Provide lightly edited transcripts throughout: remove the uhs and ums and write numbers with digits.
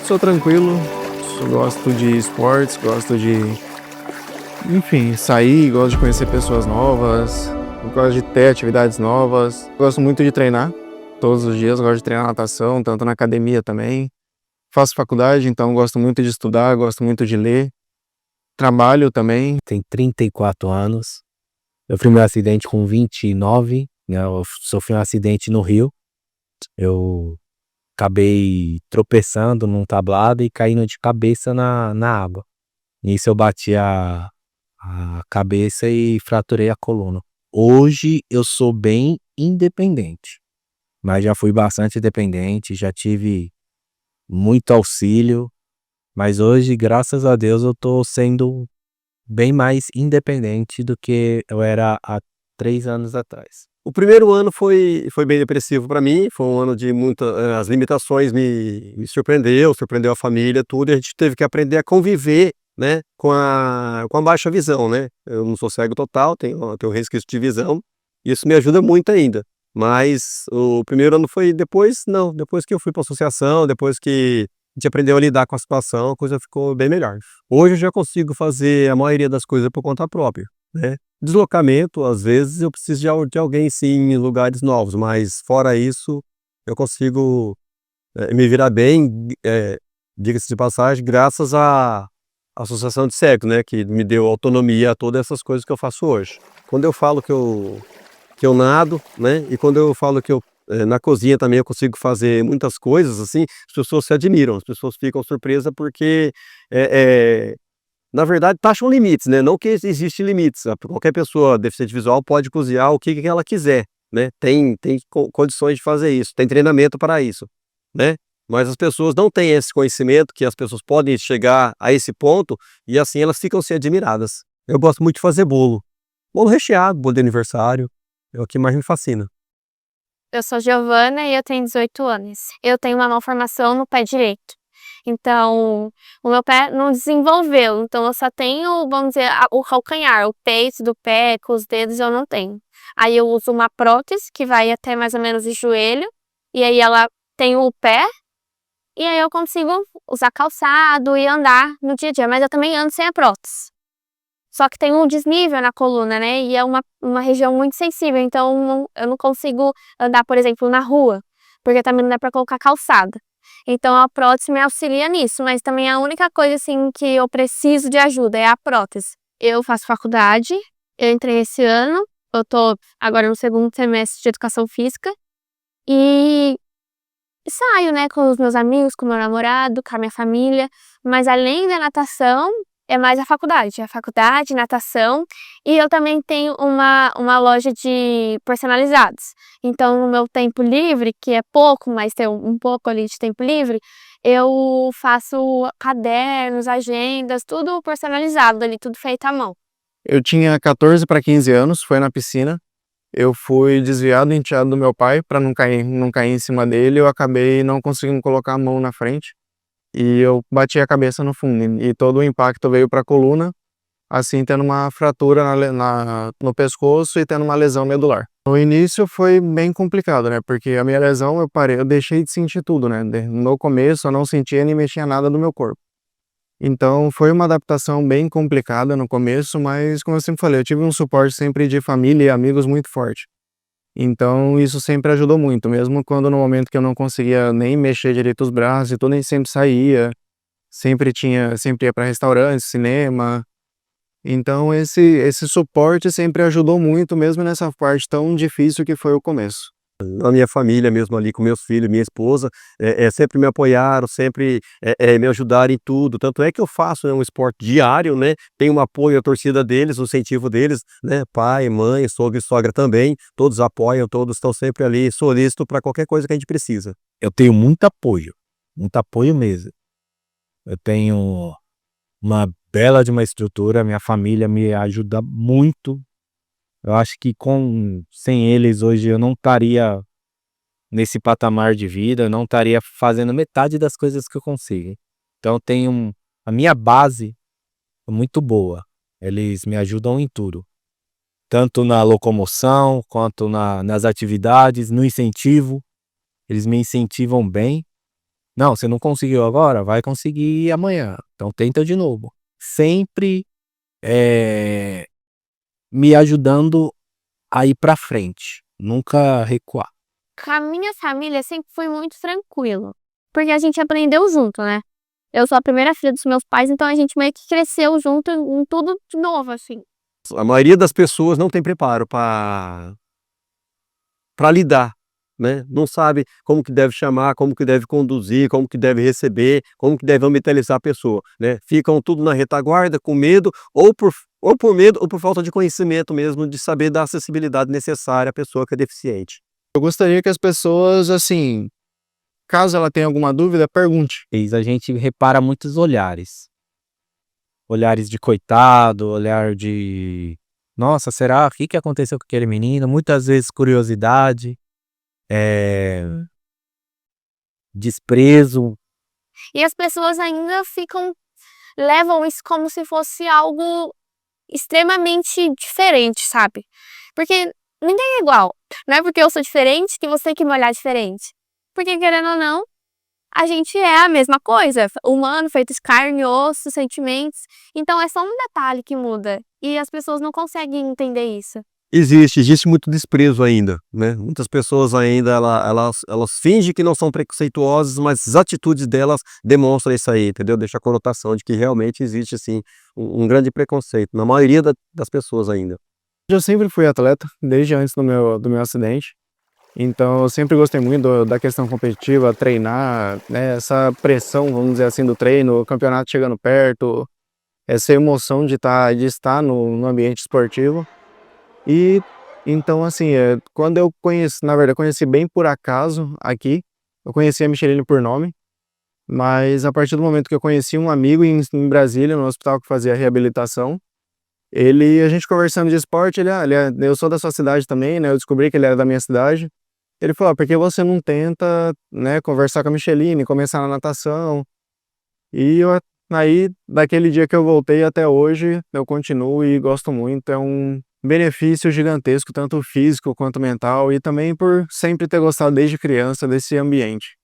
Sou tranquilo, gosto de esportes, gosto de, enfim, sair, gosto de conhecer pessoas novas, gosto de ter atividades novas. Gosto muito de treinar, todos os dias gosto de treinar natação, tanto na academia também. Faço faculdade, então gosto muito de estudar, gosto muito de ler. Trabalho também. Tem 34 anos. Eu fui meu acidente com 29, né? Eu sofri um acidente no Rio. Eu acabei tropeçando num tablado e caindo de cabeça na água. Nisso eu bati a cabeça e fraturei a coluna. Hoje eu sou bem independente, mas já fui bastante dependente, já tive muito auxílio, mas hoje, graças a Deus, eu tô sendo bem mais independente do que eu era há 3 anos atrás. O primeiro ano foi bem depressivo para mim, foi um ano de as limitações me surpreendeu a família, tudo, e a gente teve que aprender a conviver, né, com a baixa visão, né. Eu não sou cego total, tenho resquício de visão, isso me ajuda muito ainda. Mas o primeiro ano foi depois não, depois que eu fui para associação, depois que a gente aprendeu a lidar com a situação, a coisa ficou bem melhor. Hoje eu já consigo fazer a maioria das coisas por conta própria, né. Deslocamento, às vezes, eu preciso de alguém sim, em lugares novos, mas fora isso, eu consigo, me virar bem, diga-se de passagem, graças à associação de cegos, né, que me deu autonomia a todas essas coisas que eu faço hoje. Quando eu falo que eu nado, né, e quando eu falo que eu, na cozinha também eu consigo fazer muitas coisas, assim, as pessoas se admiram, as pessoas ficam surpresas porque, na verdade, taxam limites, né, não que existem limites, qualquer pessoa deficiente visual pode cozinhar o que ela quiser, né, tem condições de fazer isso, tem treinamento para isso, né, mas as pessoas não têm esse conhecimento que as pessoas podem chegar a esse ponto, e assim elas ficam assim admiradas. Eu gosto muito de fazer bolo, bolo recheado, bolo de aniversário, é o que mais me fascina. Eu sou Giovana e eu tenho 18 anos. Eu tenho uma malformação no pé direito. Então, o meu pé não desenvolveu, então eu só tenho, vamos dizer, o calcanhar, o peito do pé, com os dedos eu não tenho. Aí eu uso uma prótese que vai até mais ou menos o joelho, e aí ela tem o pé, e aí eu consigo usar calçado e andar no dia a dia, mas eu também ando sem a prótese. Só que tem um desnível na coluna, né, e é uma região muito sensível, então eu não consigo andar, por exemplo, na rua, porque também não dá pra colocar calçada. Então a prótese me auxilia nisso, mas também a única coisa, assim, que eu preciso de ajuda é a prótese. Eu faço faculdade, eu entrei esse ano, eu tô agora no segundo semestre de educação física, e saio, né, com os meus amigos, com o meu namorado, com a minha família, mas além da natação, é mais a faculdade, natação, e eu também tenho uma loja de personalizados. Então no meu tempo livre, que é pouco, mas tem um pouco ali de tempo livre, eu faço cadernos, agendas, tudo personalizado ali, tudo feito à mão. Eu tinha 14 para 15 anos, foi na piscina. Eu fui desviado e enteado do meu pai para não cair em cima dele. Eu acabei não conseguindo colocar a mão na frente e eu bati a cabeça no fundo. E todo o impacto veio para a coluna, assim tendo uma fratura no pescoço e tendo uma lesão medular. No início foi bem complicado, né? Porque a minha lesão eu deixei de sentir tudo, né? No começo eu não sentia nem mexia nada do meu corpo. Então foi uma adaptação bem complicada no começo, mas como eu sempre falei, eu tive um suporte sempre de família e amigos muito forte. Então isso sempre ajudou muito, mesmo quando no momento que eu não conseguia nem mexer direito os braços e tudo, a gente sempre saía, sempre ia para restaurantes, cinema. Então esse suporte sempre ajudou muito, mesmo nessa parte tão difícil que foi o começo. A minha família mesmo ali, com meus filhos, minha esposa, sempre me apoiaram, sempre, me ajudaram em tudo, tanto é que eu faço, né, um esporte diário, né, tenho um apoio, a torcida deles, o incentivo deles, né, pai, mãe, sogro e sogra também, todos apoiam, todos estão sempre ali solícito para qualquer coisa que a gente precisa. Eu tenho muito apoio mesmo. Eu tenho uma bela de uma estrutura, minha família me ajuda muito. Eu acho que sem eles hoje eu não estaria nesse patamar de vida, eu não estaria fazendo metade das coisas que eu consigo. Então eu tenho a minha base é muito boa. Eles me ajudam em tudo, tanto na locomoção, quanto nas atividades, no incentivo. Eles me incentivam bem Não, você não conseguiu agora, vai conseguir amanhã. Então tenta de novo. Sempre me ajudando a ir pra frente, nunca recuar. Com a minha família sempre foi muito tranquilo, porque a gente aprendeu junto, né. Eu sou a primeira filha dos meus pais, então a gente meio que cresceu junto em tudo de novo, assim. A maioria das pessoas não tem preparo para lidar, né, não sabe como que deve chamar, como que deve conduzir, como que deve receber, como que deve ambientalizar a pessoa, né. Ficam tudo na retaguarda com medo, ou por medo ou por falta de conhecimento mesmo, de saber dar a acessibilidade necessária à pessoa que é deficiente. Eu gostaria que as pessoas, assim, caso ela tenha alguma dúvida, pergunte. A gente repara muitos olhares. Olhares de coitado, olhar de: "Nossa, será? O que que aconteceu com aquele menino?". Muitas vezes curiosidade, desprezo. E as pessoas ainda levam isso como se fosse algo extremamente diferente, sabe. Porque ninguém é igual. Não é porque eu sou diferente que você tem que me olhar diferente. Porque querendo ou não, a gente é a mesma coisa, humano, feito de carne e osso, sentimentos. Então é só um detalhe que muda, e as pessoas não conseguem entender isso. Existe muito desprezo ainda, né, muitas pessoas ainda elas fingem que não são preconceituosas, mas as atitudes delas demonstram isso aí, entendeu? Deixa a conotação de que realmente existe, assim, um grande preconceito, na maioria das pessoas ainda. Eu sempre fui atleta, desde antes do meu acidente. Então eu sempre gostei muito da questão competitiva, treinar, né, essa pressão, vamos dizer assim, do treino, o campeonato chegando perto, essa emoção de estar no ambiente esportivo. E então, assim, quando eu conheci, na verdade, eu conheci bem por acaso aqui, eu conheci a Micheline por nome, mas a partir do momento que eu conheci um amigo em Brasília, no hospital que fazia reabilitação, a gente conversando de esporte, eu sou da sua cidade também, né? Eu descobri que ele era da minha cidade. Ele falou: "Ah, por que você não tenta, né, conversar com a Micheline, começar na natação?" E aí, daquele dia que eu voltei até hoje, eu continuo e gosto muito. É um benefício gigantesco, tanto físico quanto mental, e também por sempre ter gostado desde criança desse ambiente.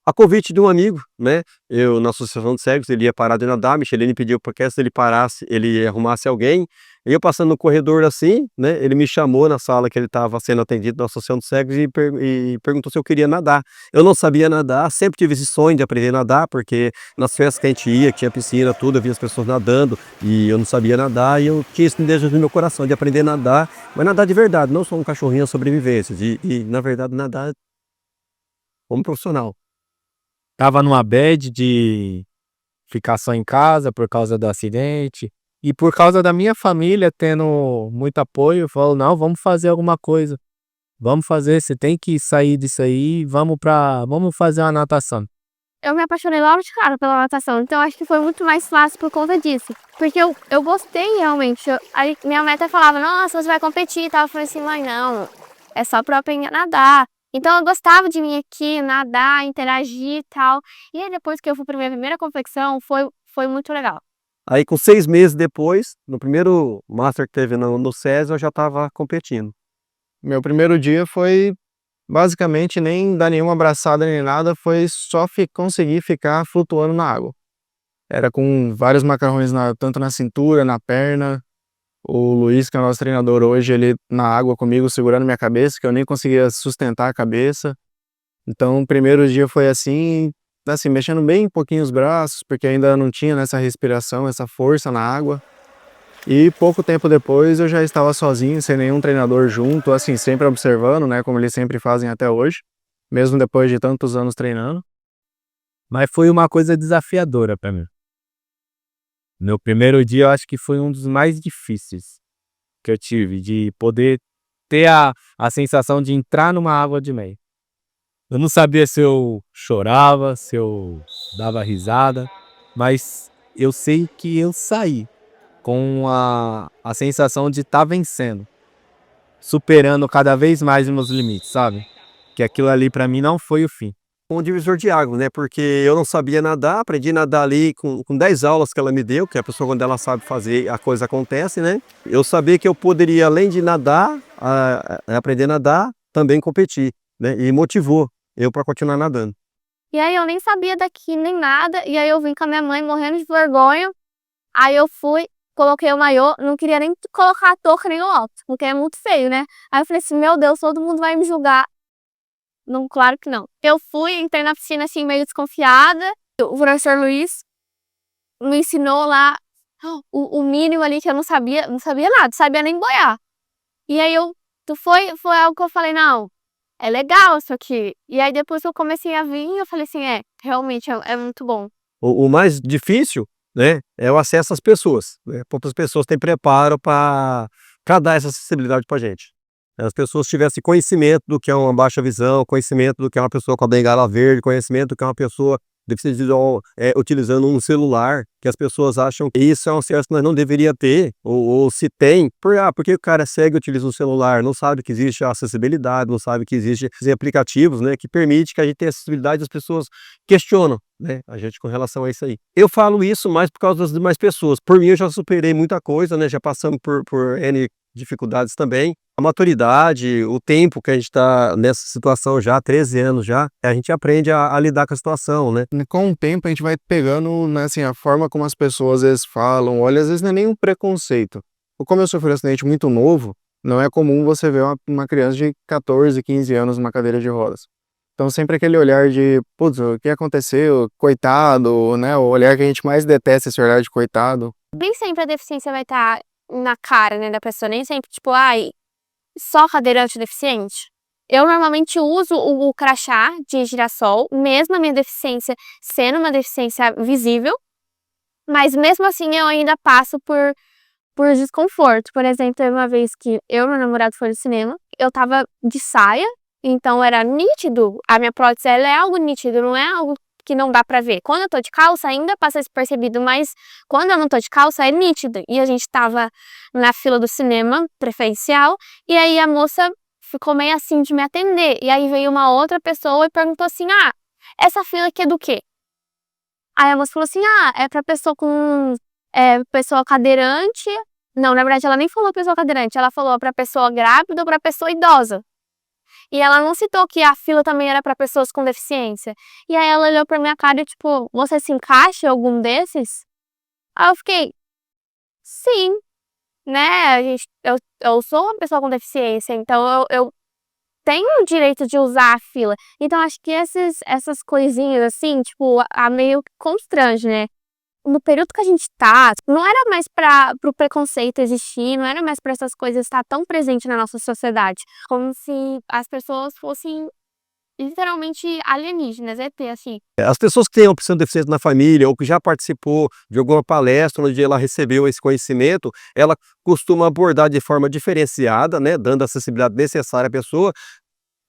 A convite de um amigo, né, eu na associação de cegos, ele ia parar de nadar, Michelini pediu para que se ele parasse, ele arrumasse alguém, e eu passando no corredor assim, né, ele me chamou na sala que ele estava sendo atendido na associação de cegos e perguntou se eu queria nadar. Eu não sabia nadar, sempre tive esse sonho de aprender a nadar, porque nas festas que a gente ia, que tinha piscina, tudo, eu via as pessoas nadando, e eu não sabia nadar, e eu tinha esse desejo no meu coração de aprender a nadar, mas nadar de verdade, não só um cachorrinho à sobrevivência, na verdade nadar como profissional. Tava numa bad de ficar só em casa por causa do acidente, e por causa da minha família tendo muito apoio, falou: "Não, vamos fazer alguma coisa, vamos fazer, você tem que sair disso aí, vamos fazer uma natação". Eu me apaixonei logo de cara pela natação, então acho que foi muito mais fácil por conta disso. Porque eu gostei realmente. Aí minha meta falava: "Nossa, você vai competir e tal". Eu falei assim: "Mãe, não, é só pra eu aprender a nadar". Então eu gostava de vir aqui, nadar, interagir e tal. E aí depois que eu fui pra minha primeira competição, foi muito legal. Aí com 6 meses depois, no primeiro master que teve no SESI, eu já estava competindo. Meu primeiro dia foi basicamente nem dar nenhuma abraçada nem nada, foi só conseguir ficar flutuando na água. Era com vários macarrões tanto na cintura, na perna. O Luiz, que é o nosso treinador hoje, ele na água comigo, segurando minha cabeça, que eu nem conseguia sustentar a cabeça. Então, o primeiro dia foi assim, mexendo bem pouquinho os braços, porque ainda não tinha nessa respiração, essa força na água. E pouco tempo depois eu já estava sozinho, sem nenhum treinador junto, assim, sempre observando, né, como eles sempre fazem até hoje, mesmo depois de tantos anos treinando. Mas foi uma coisa desafiadora pra mim. Meu primeiro dia eu acho que foi um dos mais difíceis que eu tive, de poder ter a sensação de entrar numa água de meio. Eu não sabia se eu chorava, se eu dava risada, mas eu sei que eu saí com a sensação de estar vencendo, superando cada vez mais os meus limites, sabe? Que aquilo ali pra mim não foi o fim. Um divisor de águas, né, porque eu não sabia nadar, aprendi a nadar ali com 10 aulas que ela me deu, que a pessoa quando ela sabe fazer, a coisa acontece, né. Eu sabia que eu poderia, além de nadar, aprender a nadar, também competir, né, e motivou eu para continuar nadando. E aí eu nem sabia daqui nem nada, e aí eu vim com a minha mãe morrendo de vergonha. Aí eu fui, coloquei o maiô, não queria nem colocar a touca nem o alto, porque é muito feio, né? Aí eu falei assim, meu Deus, todo mundo vai me julgar. Não, claro que não. Eu fui, entrei na piscina assim, meio desconfiada. O professor Luiz me ensinou lá o mínimo ali que eu não sabia nada, sabia nem boiar. E aí foi algo que eu falei, não, é legal isso aqui. E aí depois que eu comecei a vir, eu falei assim, realmente é muito bom. O mais difícil, né, é o acesso às pessoas, né? Poucas pessoas têm preparo para dar essa acessibilidade pra gente. As pessoas tivessem conhecimento do que é uma baixa visão, conhecimento do que é uma pessoa com a bengala verde, conhecimento do que é uma pessoa deficiente visual, utilizando um celular, que as pessoas acham que isso é um acesso que nós não deveria ter, ou se tem, porque o cara é cego e utiliza um celular, não sabe que existe a acessibilidade, não sabe que existe esses aplicativos, né, que permite que a gente tenha acessibilidade, as pessoas questionam, né, a gente com relação a isso aí. Eu falo isso mais por causa das demais pessoas. Por mim, eu já superei muita coisa, né, já passamos por N dificuldades também. A maturidade, o tempo que a gente está nessa situação já, 13 anos já, a gente aprende a lidar com a situação, né? Com o tempo a gente vai pegando, né, assim, a forma como as pessoas às vezes falam, olha, às vezes não é nem um preconceito. Como eu sofri um acidente muito novo, não é comum você ver uma criança de 14, 15 anos numa cadeira de rodas. Então sempre aquele olhar de, putz, o que aconteceu? Coitado, né? O olhar que a gente mais detesta, esse olhar de coitado. Nem sempre a deficiência vai estar na cara, né, da pessoa, nem sempre, tipo, ai, só cadeirante deficiente. Eu normalmente uso o crachá de girassol, mesmo a minha deficiência sendo uma deficiência visível, mas mesmo assim eu ainda passo por desconforto. Por exemplo, teve uma vez que eu e meu namorado foi no cinema, eu tava de saia, então era nítido, a minha prótese ela é algo nítido, não é algo que não dá pra ver. Quando eu tô de calça ainda passa despercebido, mas quando eu não tô de calça é nítido. E a gente tava na fila do cinema preferencial, e aí a moça ficou meio assim de me atender. E aí veio uma outra pessoa e perguntou assim, essa fila aqui é do quê? Aí a moça falou assim, é pra pessoa com... pessoa cadeirante. Não, na verdade ela nem falou pessoa cadeirante, ela falou pra pessoa grávida ou pra pessoa idosa. E ela não citou que a fila também era pra pessoas com deficiência. E aí ela olhou pra minha cara e tipo, você se encaixa em algum desses? Aí eu fiquei, sim, né, eu sou uma pessoa com deficiência, então eu tenho o direito de usar a fila. Então acho que essas coisinhas assim, tipo, a meio que constrange, né? No período que a gente tá, não era mais pro preconceito existir, não era mais pra essas coisas estar tão presente na nossa sociedade. Como se as pessoas fossem literalmente alienígenas, ET, assim. As pessoas que têm opção de deficiência na família ou que já participou de alguma palestra onde ela recebeu esse conhecimento, ela costuma abordar de forma diferenciada, né, dando a acessibilidade necessária à pessoa,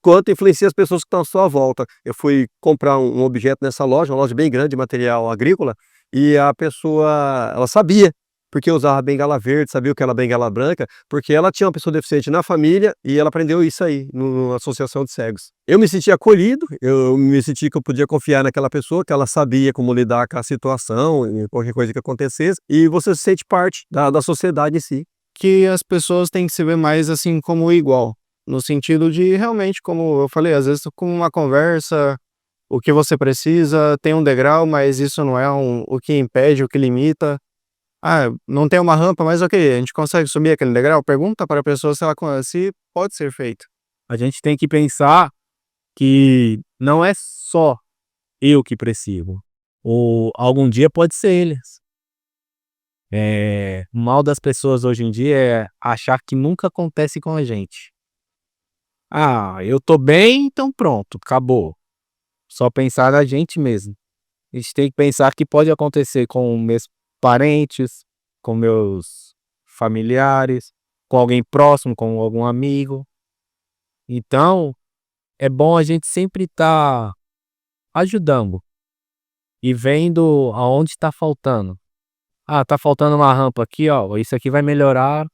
quanto influencia as pessoas que estão à sua volta. Eu fui comprar um objeto nessa loja, uma loja bem grande de material agrícola, e a pessoa, ela sabia porque eu usava bengala verde, sabia o que era bengala branca, porque ela tinha uma pessoa deficiente na família e ela aprendeu isso aí, numa associação de cegos. Eu me senti acolhido, eu me senti que eu podia confiar naquela pessoa, que ela sabia como lidar com a situação, e qualquer coisa que acontecesse, e você se sente parte da sociedade em si. Que as pessoas têm que se ver mais assim como igual. No sentido de realmente, como eu falei, às vezes com uma conversa, o que você precisa, tem um degrau, mas isso não é o que impede, o que limita. Não tem uma rampa, mas ok, a gente consegue subir aquele degrau? Pergunta para a pessoa se pode ser feito. A gente tem que pensar que não é só eu que preciso. Ou algum dia pode ser eles. O mal das pessoas hoje em dia é achar que nunca acontece com a gente. Eu tô bem, então pronto, acabou. Só pensar na gente mesmo. A gente tem que pensar que pode acontecer com meus parentes, com meus familiares, com alguém próximo, com algum amigo. Então, é bom a gente sempre estar ajudando e vendo aonde está faltando. Tá faltando uma rampa aqui, ó. Isso aqui vai melhorar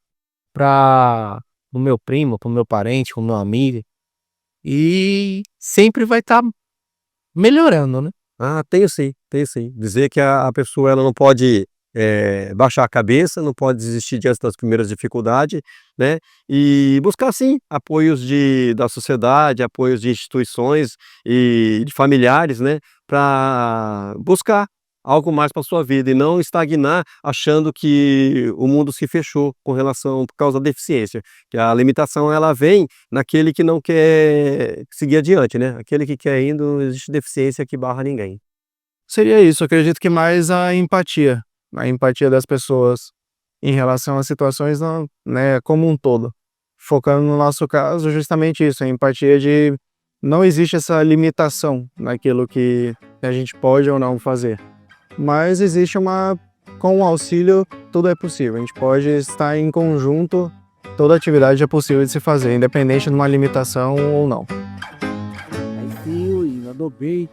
para o meu primo, para o meu parente, para o meu amigo. E sempre vai estar melhorando, né? Tenho sim, tenho sim. Dizer que a pessoa ela não pode baixar a cabeça, não pode desistir diante das primeiras dificuldades, né? E buscar sim apoios da sociedade, apoios de instituições e de familiares, né? Para buscar algo mais para sua vida e não estagnar achando que o mundo se fechou com relação por causa da deficiência. Que a limitação ela vem naquele que não quer seguir adiante, né? Aquele que quer ir, não existe deficiência que barra ninguém. Seria isso, acredito que mais a empatia das pessoas em relação às situações, né, como um todo. Focando no nosso caso, justamente isso, a empatia de não existe essa limitação naquilo que a gente pode ou não fazer. Mas existe com o auxílio, tudo é possível. A gente pode estar em conjunto, toda atividade é possível de se fazer, independente de uma limitação ou não. Aí sim, mandou bem.